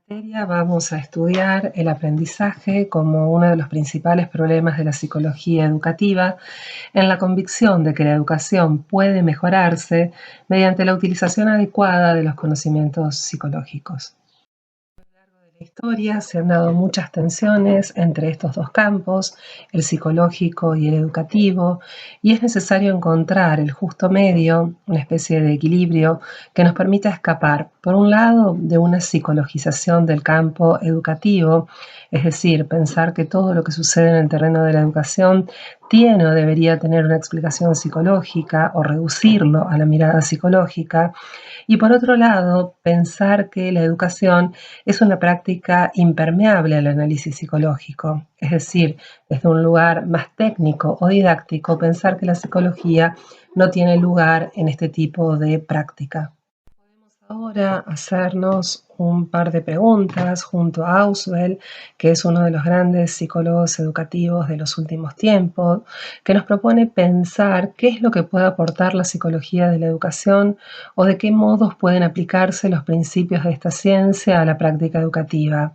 Materia vamos a estudiar el aprendizaje como uno de los principales problemas de la psicología educativa, en la convicción de que la educación puede mejorarse mediante la utilización adecuada de los conocimientos psicológicos. En la historia se han dado muchas tensiones entre estos dos campos, el psicológico y el educativo, y es necesario encontrar el justo medio, una especie de equilibrio que nos permita escapar, por un lado, de una psicologización del campo educativo, es decir, pensar que todo lo que sucede en el terreno de la educación tiene o debería tener una explicación psicológica o reducirlo a la mirada psicológica, y por otro lado, pensar que la educación es una práctica impermeable al análisis psicológico, es decir, desde un lugar más técnico o didáctico, pensar que la psicología no tiene lugar en este tipo de práctica. Ahora hacernos un par de preguntas junto a Auswell, que es uno de los grandes psicólogos educativos de los últimos tiempos, que nos propone pensar qué es lo que puede aportar la psicología de la educación o de qué modos pueden aplicarse los principios de esta ciencia a la práctica educativa.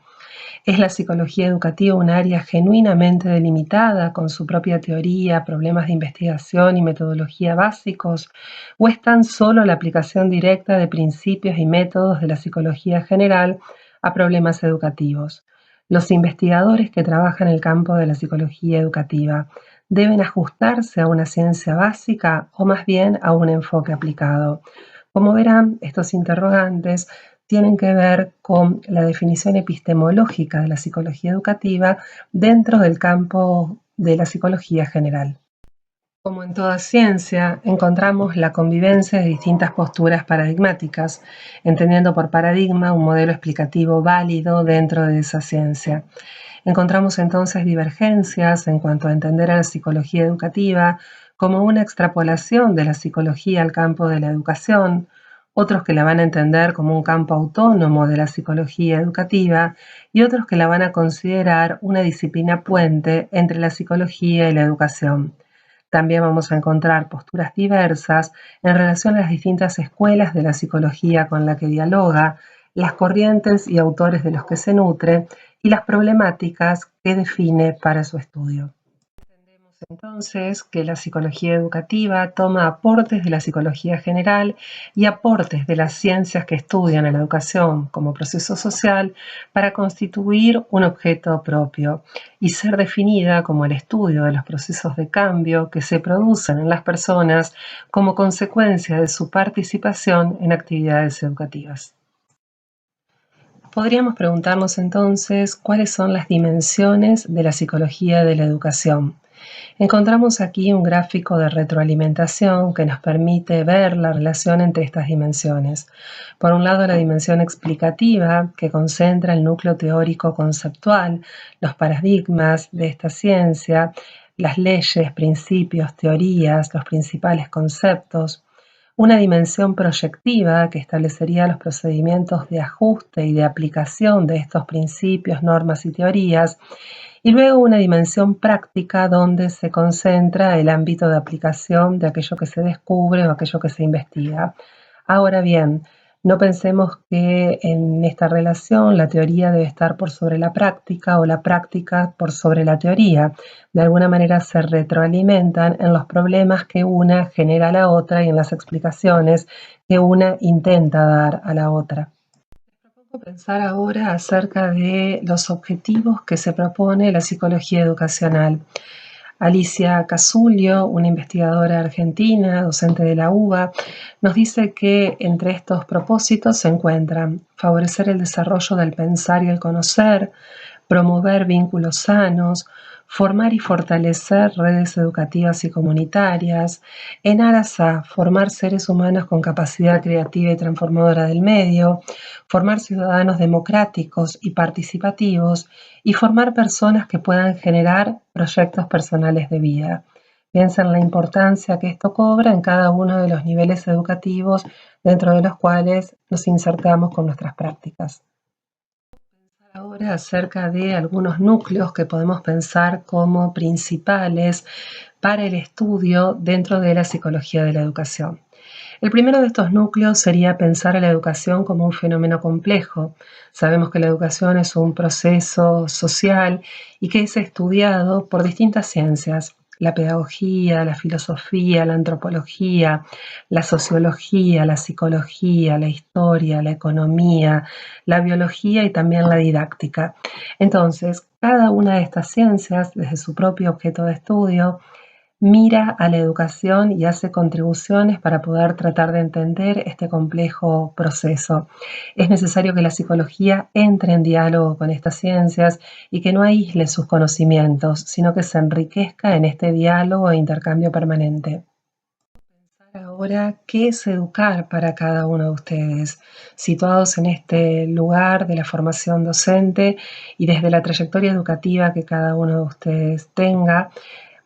¿Es la psicología educativa un área genuinamente delimitada con su propia teoría, problemas de investigación y metodología básicos? ¿O es tan solo la aplicación directa de principios y métodos de la psicología general a problemas educativos? Los investigadores que trabajan en el campo de la psicología educativa deben ajustarse a una ciencia básica o más bien a un enfoque aplicado. Como verán, estos interrogantes tienen que ver con la definición epistemológica de la psicología educativa dentro del campo de la psicología general. Como en toda ciencia, encontramos la convivencia de distintas posturas paradigmáticas, entendiendo por paradigma un modelo explicativo válido dentro de esa ciencia. Encontramos entonces divergencias en cuanto a entender a la psicología educativa como una extrapolación de la psicología al campo de la educación, otros que la van a entender como un campo autónomo de la psicología educativa y otros que la van a considerar una disciplina puente entre la psicología y la educación. También vamos a encontrar posturas diversas en relación a las distintas escuelas de la psicología con la que dialoga, las corrientes y autores de los que se nutre y las problemáticas que define para su estudio. Entendemos entonces que la psicología educativa toma aportes de la psicología general y aportes de las ciencias que estudian a la educación como proceso social para constituir un objeto propio y ser definida como el estudio de los procesos de cambio que se producen en las personas como consecuencia de su participación en actividades educativas. Podríamos preguntarnos entonces cuáles son las dimensiones de la psicología de la educación. Encontramos aquí un gráfico de retroalimentación que nos permite ver la relación entre estas dimensiones. Por un lado, la dimensión explicativa, que concentra el núcleo teórico conceptual, los paradigmas de esta ciencia, las leyes, principios, teorías, los principales conceptos. Una dimensión proyectiva que establecería los procedimientos de ajuste y de aplicación de estos principios, normas y teorías, y luego una dimensión práctica donde se concentra el ámbito de aplicación de aquello que se descubre o aquello que se investiga. Ahora bien, no pensemos que en esta relación la teoría debe estar por sobre la práctica o la práctica por sobre la teoría. De alguna manera se retroalimentan en los problemas que una genera a la otra y en las explicaciones que una intenta dar a la otra. Propongo pensar ahora acerca de los objetivos que se propone la psicología educacional. Alicia Casulio, una investigadora argentina, docente de la UBA, nos dice que entre estos propósitos se encuentran favorecer el desarrollo del pensar y el conocer, promover vínculos sanos, formar y fortalecer redes educativas y comunitarias, en aras a formar seres humanos con capacidad creativa y transformadora del medio, formar ciudadanos democráticos y participativos y formar personas que puedan generar proyectos personales de vida. Piensa en la importancia que esto cobra en cada uno de los niveles educativos dentro de los cuales nos insertamos con nuestras prácticas. Ahora acerca de algunos núcleos que podemos pensar como principales para el estudio dentro de la psicología de la educación. El primero de estos núcleos sería pensar a la educación como un fenómeno complejo. Sabemos que la educación es un proceso social y que es estudiado por distintas ciencias: la pedagogía, la filosofía, la antropología, la sociología, la psicología, la historia, la economía, la biología y también la didáctica. Entonces, cada una de estas ciencias, desde su propio objeto de estudio, mira a la educación y hace contribuciones para poder tratar de entender este complejo proceso. Es necesario que la psicología entre en diálogo con estas ciencias y que no aísle sus conocimientos, sino que se enriquezca en este diálogo e intercambio permanente. Ahora, ¿qué es educar para cada uno de ustedes? Situados en este lugar de la formación docente y desde la trayectoria educativa que cada uno de ustedes tenga,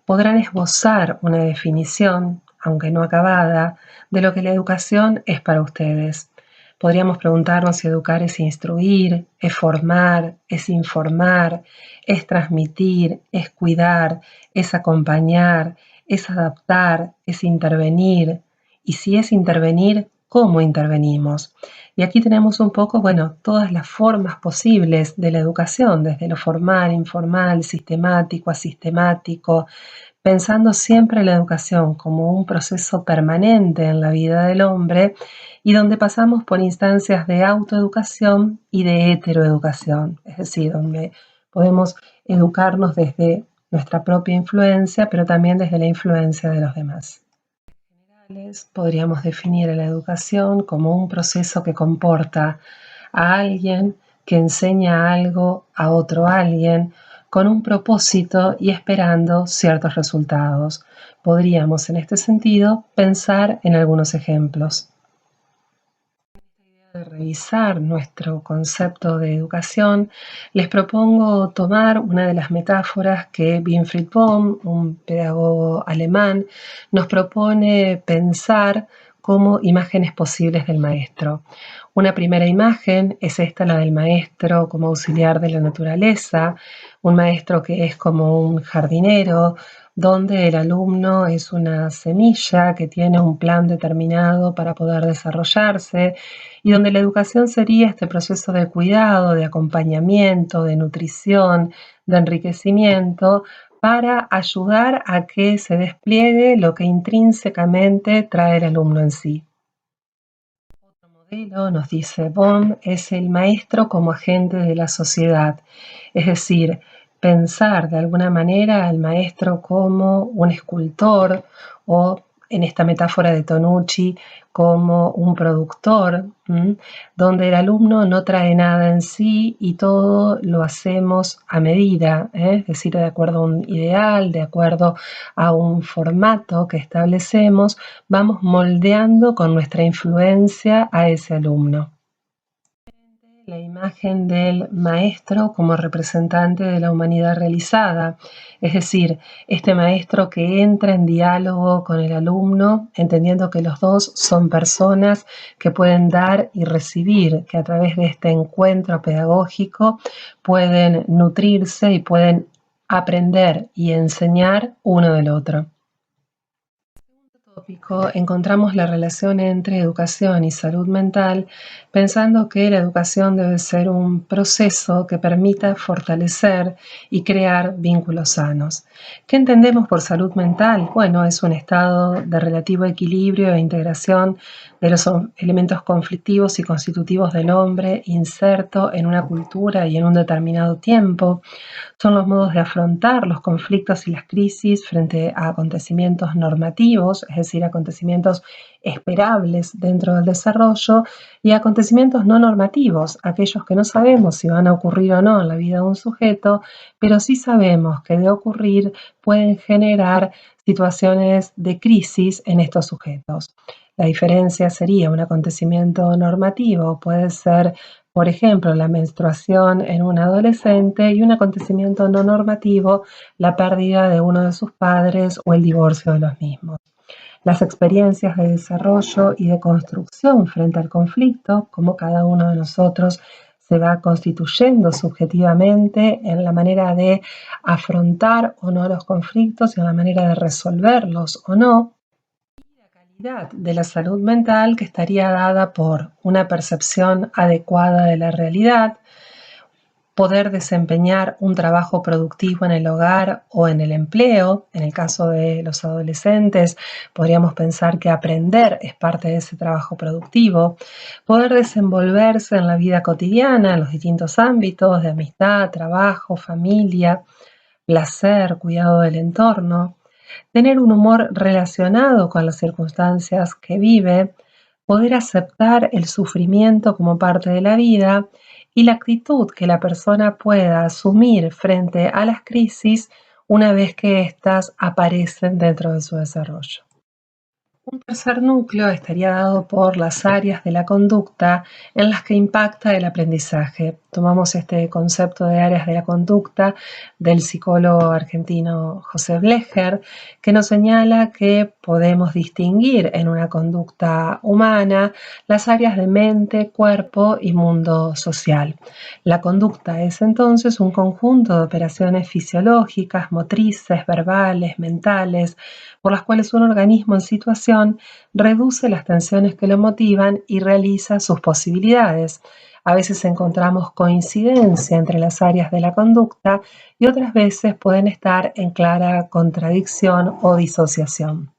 podrán esbozar una definición, aunque no acabada, de lo que la educación es para ustedes. Podríamos preguntarnos si educar es instruir, es formar, es informar, es transmitir, es cuidar, es acompañar, es adaptar, es intervenir. Y si es intervenir, ¿cómo intervenimos? Y aquí tenemos un poco, bueno, todas las formas posibles de la educación, desde lo formal, informal, sistemático, asistemático, pensando siempre en la educación como un proceso permanente en la vida del hombre y donde pasamos por instancias de autoeducación y de heteroeducación, es decir, donde podemos educarnos desde nuestra propia influencia, pero también desde la influencia de los demás. Podríamos definir a la educación como un proceso que comporta a alguien que enseña algo a otro alguien con un propósito y esperando ciertos resultados. Podríamos, en este sentido, pensar en algunos ejemplos. De revisar nuestro concepto de educación, les propongo tomar una de las metáforas que Winfried Bohm, un pedagogo alemán, nos propone pensar como imágenes posibles del maestro. Una primera imagen es esta, la del maestro como auxiliar de la naturaleza, un maestro que es como un jardinero, donde el alumno es una semilla que tiene un plan determinado para poder desarrollarse y donde la educación sería este proceso de cuidado, de acompañamiento, de nutrición, de enriquecimiento, para ayudar a que se despliegue lo que intrínsecamente trae el alumno en sí. Otro modelo, nos dice Bohm, es el maestro como agente de la sociedad, es decir, pensar de alguna manera al maestro como un escultor o, en esta metáfora de Tonucci, como un productor, donde el alumno no trae nada en sí y todo lo hacemos a medida, es decir, de acuerdo a un ideal, de acuerdo a un formato que establecemos, vamos moldeando con nuestra influencia a ese alumno. La imagen del maestro como representante de la humanidad realizada, es decir, este maestro que entra en diálogo con el alumno, entendiendo que los dos son personas que pueden dar y recibir, que a través de este encuentro pedagógico pueden nutrirse y pueden aprender y enseñar uno del otro. Tópico encontramos la relación entre educación y salud mental, pensando que la educación debe ser un proceso que permita fortalecer y crear vínculos sanos. ¿Qué entendemos por salud mental? Bueno, es un estado de relativo equilibrio e integración de los elementos conflictivos y constitutivos del hombre inserto en una cultura y en un determinado tiempo. Son los modos de afrontar los conflictos y las crisis frente a acontecimientos normativos, es decir, acontecimientos esperables dentro del desarrollo, y acontecimientos no normativos, aquellos que no sabemos si van a ocurrir o no en la vida de un sujeto, pero sí sabemos que de ocurrir pueden generar situaciones de crisis en estos sujetos. La diferencia sería un acontecimiento normativo, puede ser, por ejemplo, la menstruación en un adolescente, y un acontecimiento no normativo, la pérdida de uno de sus padres o el divorcio de los mismos. Las experiencias de desarrollo y de construcción frente al conflicto, como cada uno de nosotros se va constituyendo subjetivamente en la manera de afrontar o no los conflictos y en la manera de resolverlos o no, calidad de la salud mental que estaría dada por una percepción adecuada de la realidad, poder desempeñar un trabajo productivo en el hogar o en el empleo. En el caso de los adolescentes, podríamos pensar que aprender es parte de ese trabajo productivo, poder desenvolverse en la vida cotidiana, en los distintos ámbitos de amistad, trabajo, familia, placer, cuidado del entorno, tener un humor relacionado con las circunstancias que vive, poder aceptar el sufrimiento como parte de la vida y la actitud que la persona pueda asumir frente a las crisis una vez que éstas aparecen dentro de su desarrollo. Un tercer núcleo estaría dado por las áreas de la conducta en las que impacta el aprendizaje. Tomamos este concepto de áreas de la conducta del psicólogo argentino José Blecher, que nos señala que podemos distinguir en una conducta humana las áreas de mente, cuerpo y mundo social. La conducta es entonces un conjunto de operaciones fisiológicas, motrices, verbales, mentales, por las cuales un organismo en situación reduce las tensiones que lo motivan y realiza sus posibilidades. A veces encontramos coincidencia entre las áreas de la conducta y otras veces pueden estar en clara contradicción o disociación.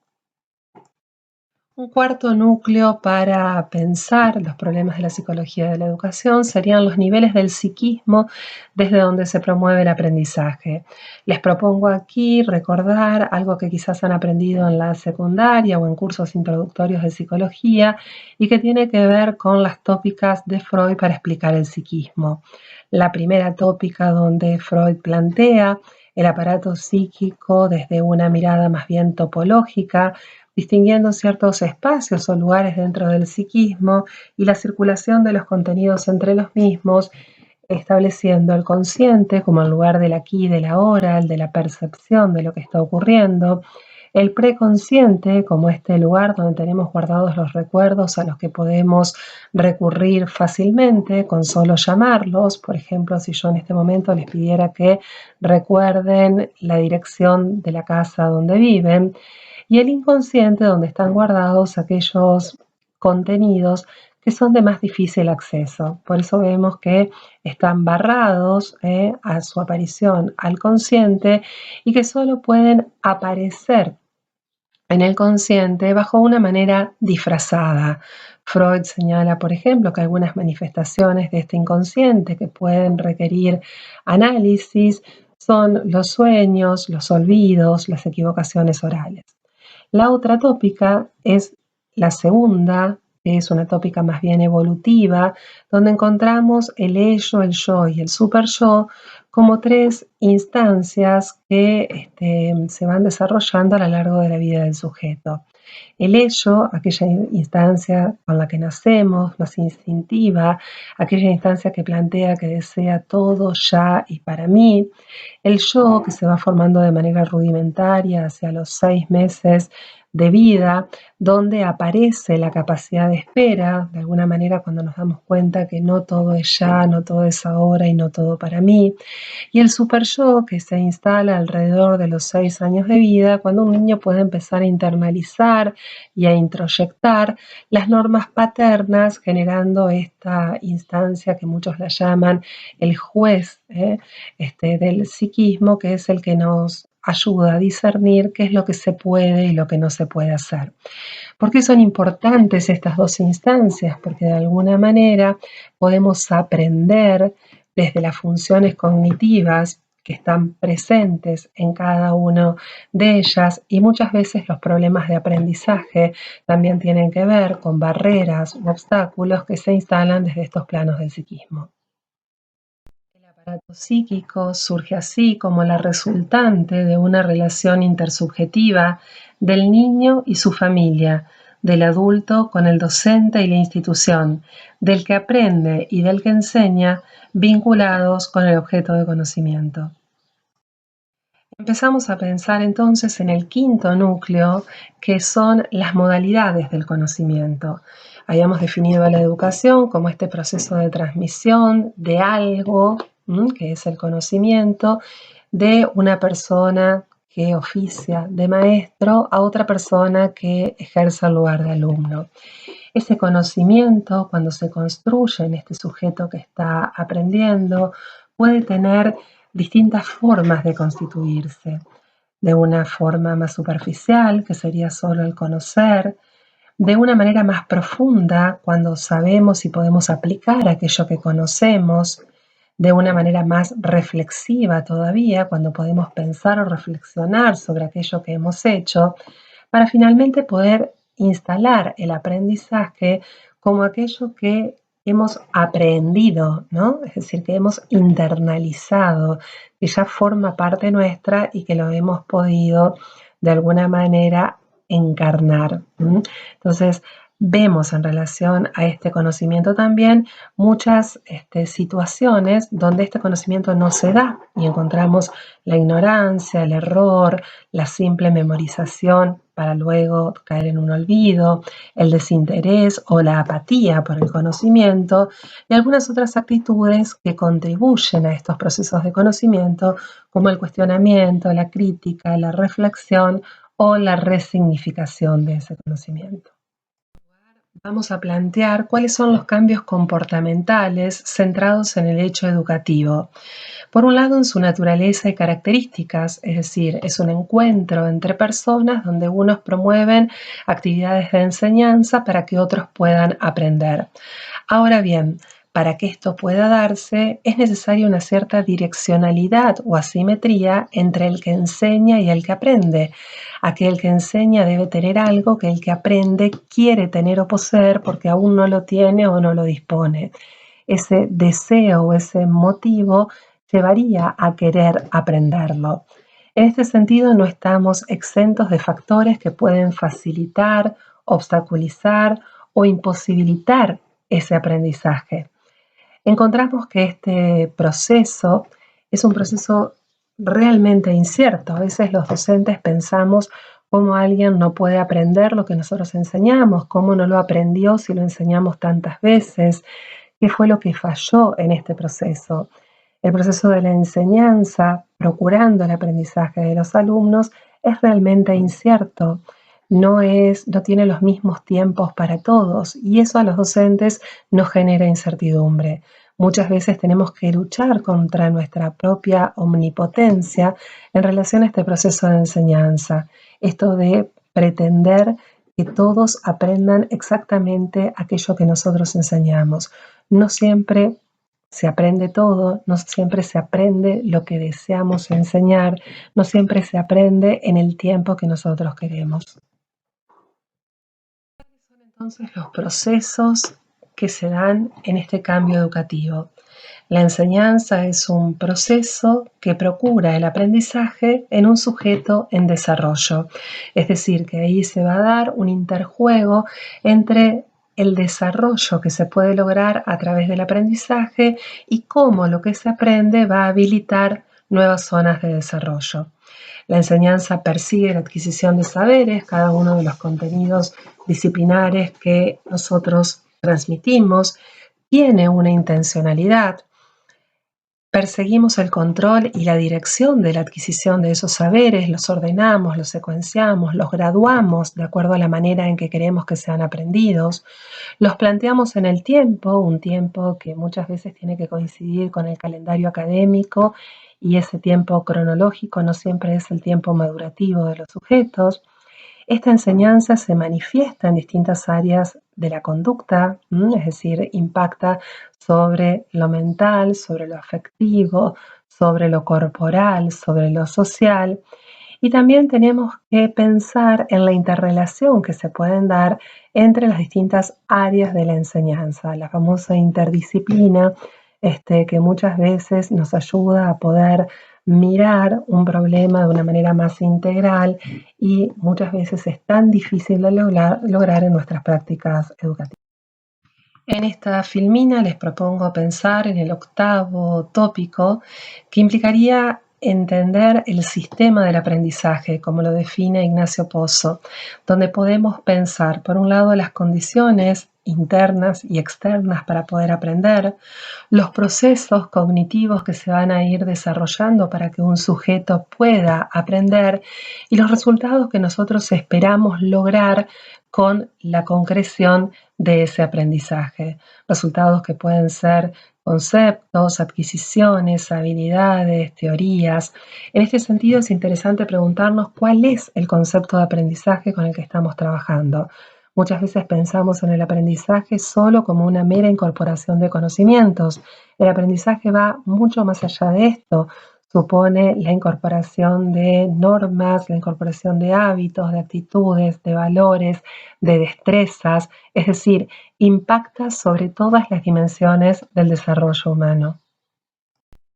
Un cuarto núcleo para pensar los problemas de la psicología de la educación serían los niveles del psiquismo desde donde se promueve el aprendizaje. Les propongo aquí recordar algo que quizás han aprendido en la secundaria o en cursos introductorios de psicología y que tiene que ver con las tópicas de Freud para explicar el psiquismo. La primera tópica donde Freud plantea el aparato psíquico desde una mirada más bien topológica, distinguiendo ciertos espacios o lugares dentro del psiquismo y la circulación de los contenidos entre los mismos, estableciendo el consciente como el lugar del aquí y del ahora, el de la percepción de lo que está ocurriendo, el preconsciente como este lugar donde tenemos guardados los recuerdos a los que podemos recurrir fácilmente con solo llamarlos. Por ejemplo, si yo en este momento les pidiera que recuerden la dirección de la casa donde viven, y el inconsciente donde están guardados aquellos contenidos que son de más difícil acceso. Por eso vemos que están barrados a su aparición al consciente y que solo pueden aparecer en el consciente bajo una manera disfrazada. Freud señala, por ejemplo, que algunas manifestaciones de este inconsciente que pueden requerir análisis son los sueños, los olvidos, las equivocaciones orales. La otra tópica es la segunda, que es una tópica más bien evolutiva, donde encontramos el ello, el yo y el superyo como tres instancias que se van desarrollando a lo largo de la vida del sujeto. El ello, aquella instancia con la que nacemos, más instintiva, aquella instancia que plantea que desea todo ya y para mí. El yo, que se va formando de manera rudimentaria hacia los 6 meses de vida, donde aparece la capacidad de espera, de alguna manera cuando nos damos cuenta que no todo es ya, no todo es ahora y no todo para mí. Y el super yo, que se instala alrededor de los 6 años de vida, cuando un niño puede empezar a internalizar y a introyectar las normas paternas, generando esta instancia que muchos la llaman el juez del psiquismo, que es el que nos ayuda a discernir qué es lo que se puede y lo que no se puede hacer. ¿Por qué son importantes estas dos instancias? Porque de alguna manera podemos aprender desde las funciones cognitivas que están presentes en cada una de ellas, y muchas veces los problemas de aprendizaje también tienen que ver con barreras u obstáculos que se instalan desde estos planos del psiquismo. El aparato psíquico surge así como la resultante de una relación intersubjetiva del niño y su familia, del adulto con el docente y la institución, del que aprende y del que enseña, vinculados con el objeto de conocimiento. Empezamos a pensar entonces en el quinto núcleo, que son las modalidades del conocimiento. Habíamos definido a la educación como este proceso de transmisión de algo, que es el conocimiento, de una persona que oficia de maestro a otra persona que ejerza el lugar de alumno. Ese conocimiento, cuando se construye en este sujeto que está aprendiendo, puede tener distintas formas de constituirse. De una forma más superficial, que sería solo el conocer, de una manera más profunda, cuando sabemos y podemos aplicar aquello que conocemos, de una manera más reflexiva todavía, cuando podemos pensar o reflexionar sobre aquello que hemos hecho, para finalmente poder instalar el aprendizaje como aquello que hemos aprendido, ¿no? Es decir, que hemos internalizado, que ya forma parte nuestra y que lo hemos podido de alguna manera encarnar. Entonces, vemos en relación a este conocimiento también muchas situaciones donde este conocimiento no se da y encontramos la ignorancia, el error, la simple memorización para luego caer en un olvido, el desinterés o la apatía por el conocimiento y algunas otras actitudes que contribuyen a estos procesos de conocimiento como el cuestionamiento, la crítica, la reflexión o la resignificación de ese conocimiento. Vamos a plantear cuáles son los cambios comportamentales centrados en el hecho educativo. Por un lado, en su naturaleza y características, es decir, es un encuentro entre personas donde unos promueven actividades de enseñanza para que otros puedan aprender. Ahora bien, para que esto pueda darse, es necesaria una cierta direccionalidad o asimetría entre el que enseña y el que aprende. Aquel que enseña debe tener algo que el que aprende quiere tener o poseer porque aún no lo tiene o no lo dispone. Ese deseo o ese motivo llevaría a querer aprenderlo. En este sentido, no estamos exentos de factores que pueden facilitar, obstaculizar o imposibilitar ese aprendizaje. Encontramos que este proceso es un proceso realmente incierto. A veces los docentes pensamos cómo alguien no puede aprender lo que nosotros enseñamos, cómo no lo aprendió si lo enseñamos tantas veces, qué fue lo que falló en este proceso. El proceso de la enseñanza, procurando el aprendizaje de los alumnos, es realmente incierto. No tiene los mismos tiempos para todos y eso a los docentes nos genera incertidumbre. Muchas veces tenemos que luchar contra nuestra propia omnipotencia en relación a este proceso de enseñanza. Esto de pretender que todos aprendan exactamente aquello que nosotros enseñamos. No siempre se aprende todo, no siempre se aprende lo que deseamos enseñar, no siempre se aprende en el tiempo que nosotros queremos. Son entonces los procesos que se dan en este cambio educativo. La enseñanza es un proceso que procura el aprendizaje en un sujeto en desarrollo, es decir, que ahí se va a dar un interjuego entre el desarrollo que se puede lograr a través del aprendizaje y cómo lo que se aprende va a habilitar nuevas zonas de desarrollo. La enseñanza persigue la adquisición de saberes, cada uno de los contenidos disciplinares que nosotros transmitimos tiene una intencionalidad. Perseguimos el control y la dirección de la adquisición de esos saberes, los ordenamos, los secuenciamos, los graduamos de acuerdo a la manera en que queremos que sean aprendidos, los planteamos en el tiempo, un tiempo que muchas veces tiene que coincidir con el calendario académico y ese tiempo cronológico no siempre es el tiempo madurativo de los sujetos. Esta enseñanza se manifiesta en distintas áreas de la conducta, es decir, impacta sobre lo mental, sobre lo afectivo, sobre lo corporal, sobre lo social. Y también tenemos que pensar en la interrelación que se pueden dar entre las distintas áreas de la enseñanza, la famosa interdisciplina, que muchas veces nos ayuda a poder mirar un problema de una manera más integral y muchas veces es tan difícil de lograr en nuestras prácticas educativas. En esta filmina les propongo pensar en el octavo tópico que implicaría entender el sistema del aprendizaje, como lo define Ignacio Pozo, donde podemos pensar, por un lado, las condiciones internas y externas para poder aprender, los procesos cognitivos que se van a ir desarrollando para que un sujeto pueda aprender y los resultados que nosotros esperamos lograr con la concreción de ese aprendizaje. Resultados que pueden ser conceptos, adquisiciones, habilidades, teorías. En este sentido es interesante preguntarnos cuál es el concepto de aprendizaje con el que estamos trabajando. Muchas veces pensamos en el aprendizaje solo como una mera incorporación de conocimientos. El aprendizaje va mucho más allá de esto. Supone la incorporación de normas, la incorporación de hábitos, de actitudes, de valores, de destrezas, es decir, impacta sobre todas las dimensiones del desarrollo humano.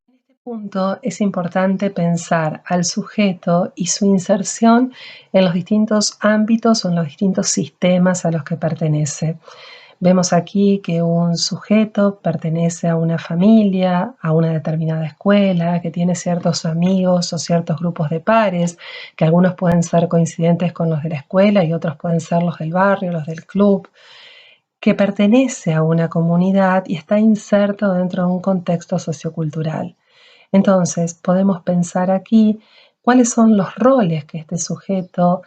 En este punto es importante pensar al sujeto y su inserción en los distintos ámbitos o en los distintos sistemas a los que pertenece. Vemos aquí que un sujeto pertenece a una familia, a una determinada escuela, que tiene ciertos amigos o ciertos grupos de pares, que algunos pueden ser coincidentes con los de la escuela y otros pueden ser los del barrio, los del club, que pertenece a una comunidad y está inserto dentro de un contexto sociocultural. Entonces, podemos pensar aquí cuáles son los roles que este sujeto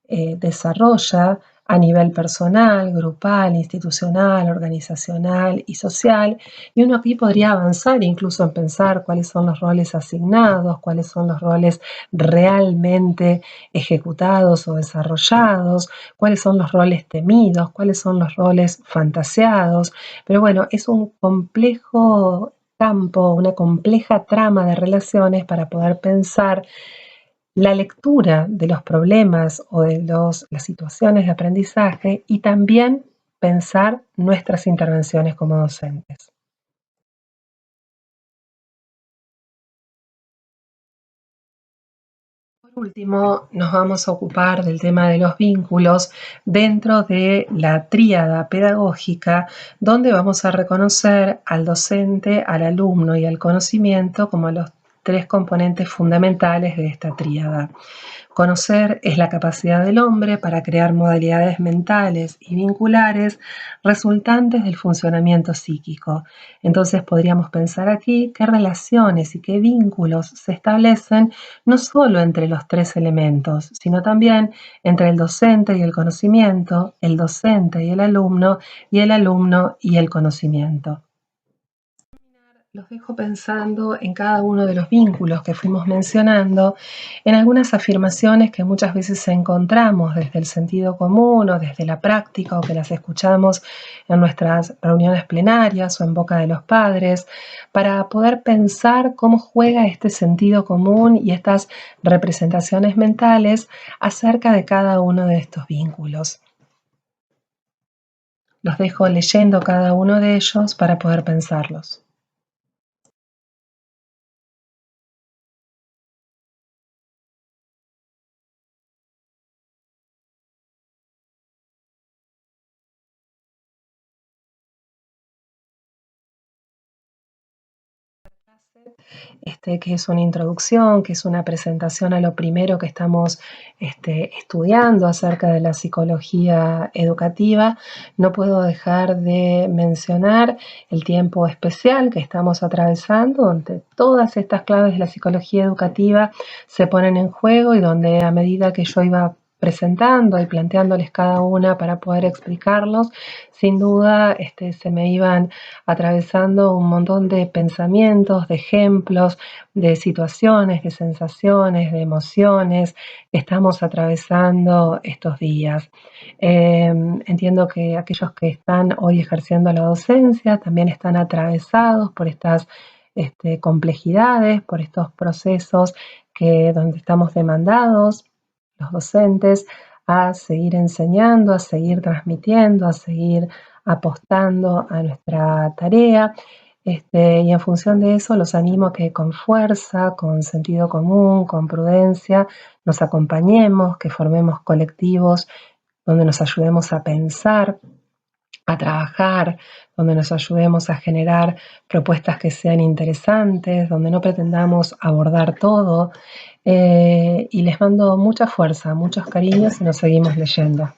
desarrolla a nivel personal, grupal, institucional, organizacional y social. Y uno aquí podría avanzar incluso en pensar cuáles son los roles asignados, cuáles son los roles realmente ejecutados o desarrollados, cuáles son los roles temidos, cuáles son los roles fantaseados. Pero bueno, es un complejo campo, una compleja trama de relaciones para poder pensar la lectura de los problemas o de las situaciones de aprendizaje y también pensar nuestras intervenciones como docentes. Por último, nos vamos a ocupar del tema de los vínculos dentro de la tríada pedagógica, donde vamos a reconocer al docente, al alumno y al conocimiento como los tres componentes fundamentales de esta tríada. Conocer es la capacidad del hombre para crear modalidades mentales y vinculares resultantes del funcionamiento psíquico. Entonces podríamos pensar aquí qué relaciones y qué vínculos se establecen no solo entre los tres elementos, sino también entre el docente y el conocimiento, el docente y el alumno y el conocimiento. Los dejo pensando en cada uno de los vínculos que fuimos mencionando, en algunas afirmaciones que muchas veces encontramos desde el sentido común o desde la práctica o que las escuchamos en nuestras reuniones plenarias o en boca de los padres, para poder pensar cómo juega este sentido común y estas representaciones mentales acerca de cada uno de estos vínculos. Los dejo leyendo cada uno de ellos para poder pensarlos. Que es una introducción, que es una presentación a lo primero que estamos estudiando acerca de la psicología educativa, no puedo dejar de mencionar el tiempo especial que estamos atravesando, donde todas estas claves de la psicología educativa se ponen en juego y donde a medida que yo iba presentando y planteándoles cada una para poder explicarlos, sin duda se me iban atravesando un montón de pensamientos, de ejemplos, de situaciones, de sensaciones, de emociones que estamos atravesando estos días. Entiendo que aquellos que están hoy ejerciendo la docencia también están atravesados por estas complejidades, por estos procesos donde estamos demandados, los docentes, a seguir enseñando, a seguir transmitiendo, a seguir apostando a nuestra tarea. Y en función de eso los animo a que con fuerza, con sentido común, con prudencia, nos acompañemos, que formemos colectivos donde nos ayudemos a pensar, a trabajar, donde nos ayudemos a generar propuestas que sean interesantes, donde no pretendamos abordar todo. Y les mando mucha fuerza, muchos cariños y nos seguimos leyendo.